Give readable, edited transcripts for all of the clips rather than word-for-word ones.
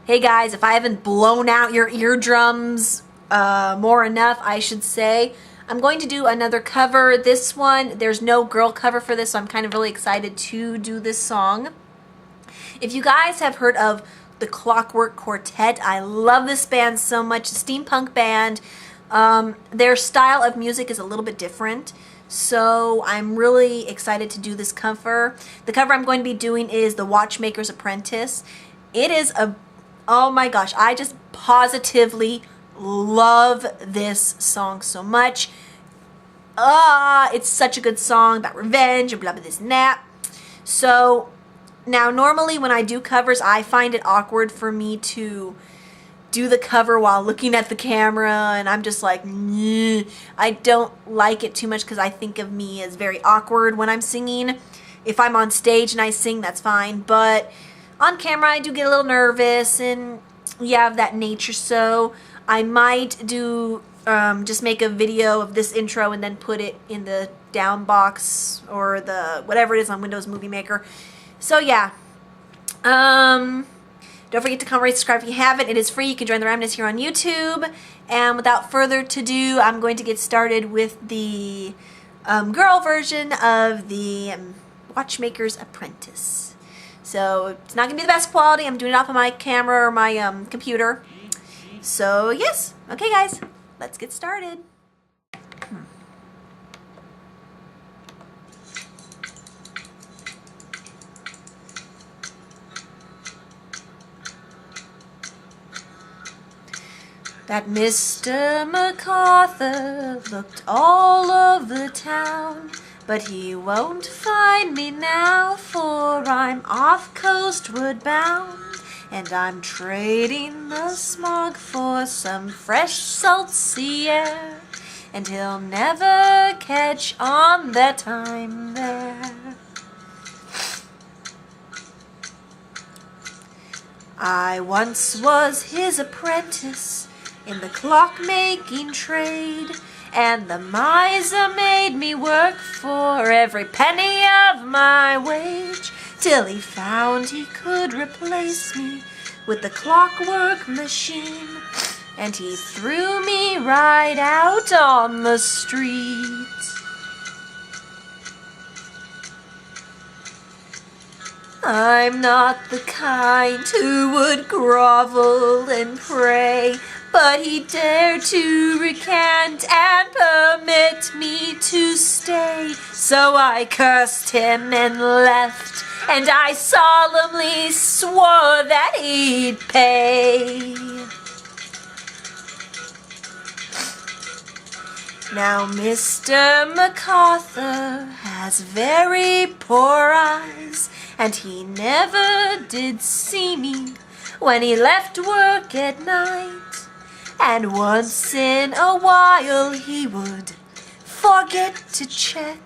Hey guys, if I haven't blown out your eardrums more enough, I should say, I'm going to do another cover. This one, there's no girl cover for this, so I'm kind of really excited to do this song. If you guys have heard of the Clockwork Quartet, I love this band so much. A steampunk band. Their style of music is a little bit different, so I'm really excited to do this cover. The cover I'm going to be doing is the Watchmaker's Apprentice. It is a, oh my gosh, I just positively love this song so much. It's such a good song about revenge and blah blah this and that. So now normally when I do covers, I find it awkward for me to do the cover while looking at the camera, and I'm just like, nah. I don't like it too much because I think of me as very awkward when I'm singing. If I'm on stage and I sing, that's fine, but on camera I do get a little nervous and yeah, of that nature, so I might do just make a video of this intro and then put it in the down box or the whatever it is on Windows Movie Maker. So yeah, don't forget to comment, rate, subscribe if you haven't. It is free. You can join the randomness here on YouTube. And without further ado, I'm going to get started with the girl version of the Watchmaker's Apprentice. So it's not going to be the best quality. I'm doing it off of my camera or my computer. So yes. Okay guys, let's get started. That Mr. MacArthur looked all over the town, but he won't find me now, for I'm off coastward bound, and I'm trading the smog for some fresh salt sea air, and he'll never catch on that time there. I once was his apprentice in the clock-making trade, and the miser made me work for every penny of my wage, till he found he could replace me with the clockwork machine, and he threw me right out on the street. I'm not the kind who would grovel and pray, but he dared to recant and permit me to stay. So I cursed him and left, and I solemnly swore that he'd pay. Now Mr. MacArthur has very poor eyes, and he never did see me when he left work at night. And once in a while he would forget to check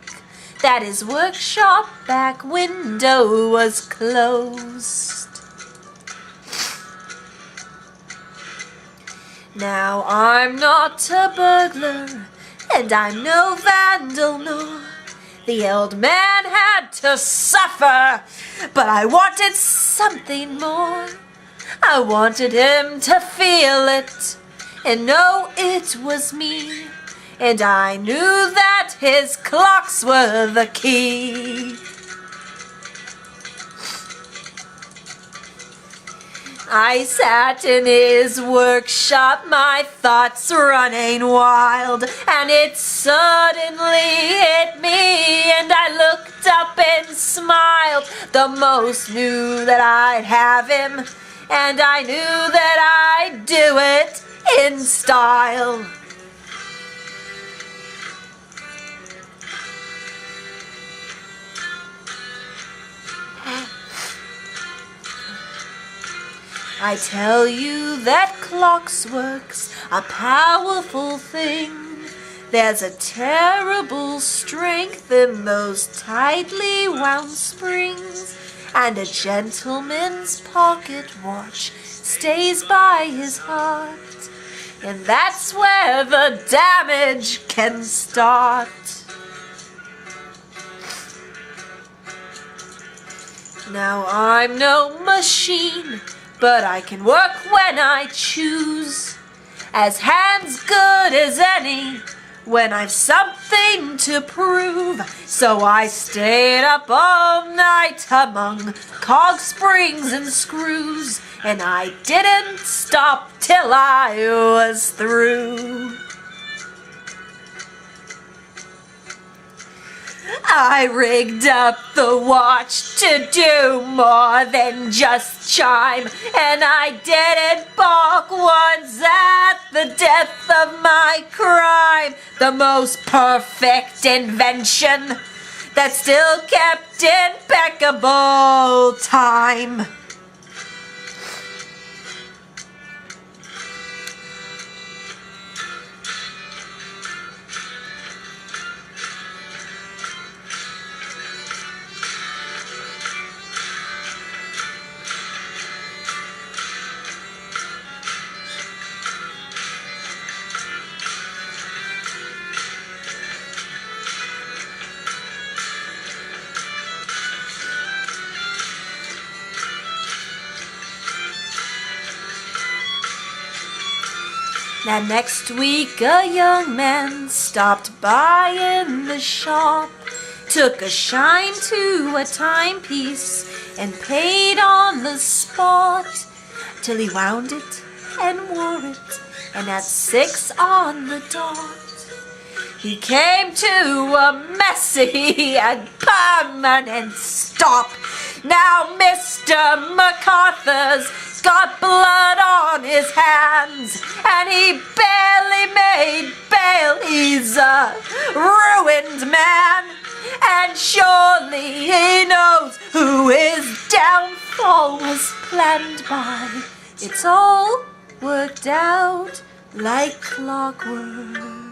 that his workshop back window was closed. Now I'm not a burglar, and I'm no vandal, nor the old man had to suffer, but I wanted something more. I wanted him to feel it and know it was me, and I knew that his clocks were the key. I sat in his workshop, my thoughts running wild, and it suddenly hit me, and I looked up and smiled. The most knew that I'd have him, and I knew that I'd do it in style. I tell you that clockwork's a powerful thing. There's a terrible strength in those tightly wound springs, and a gentleman's pocket watch stays by his heart, and that's where the damage can start. Now I'm no machine, but I can work when I choose, as hands good as any when I've something to prove. So I stayed up all night among cog springs and screws, and I didn't stop till I was through. I rigged up the watch to do more than just chime, and I didn't balk once at the death of my crime. The most perfect invention that still kept impeccable time. Now next week a young man stopped by in the shop, took a shine to a timepiece and paid on the spot, till he wound it and wore it, and at 6 on the dot he came to a messy and permanent stop. Now Mr. MacArthur's got blood on his hands, and he barely made bail. He's a ruined man, and surely he knows who his downfall was planned by. It's all worked out like clockwork.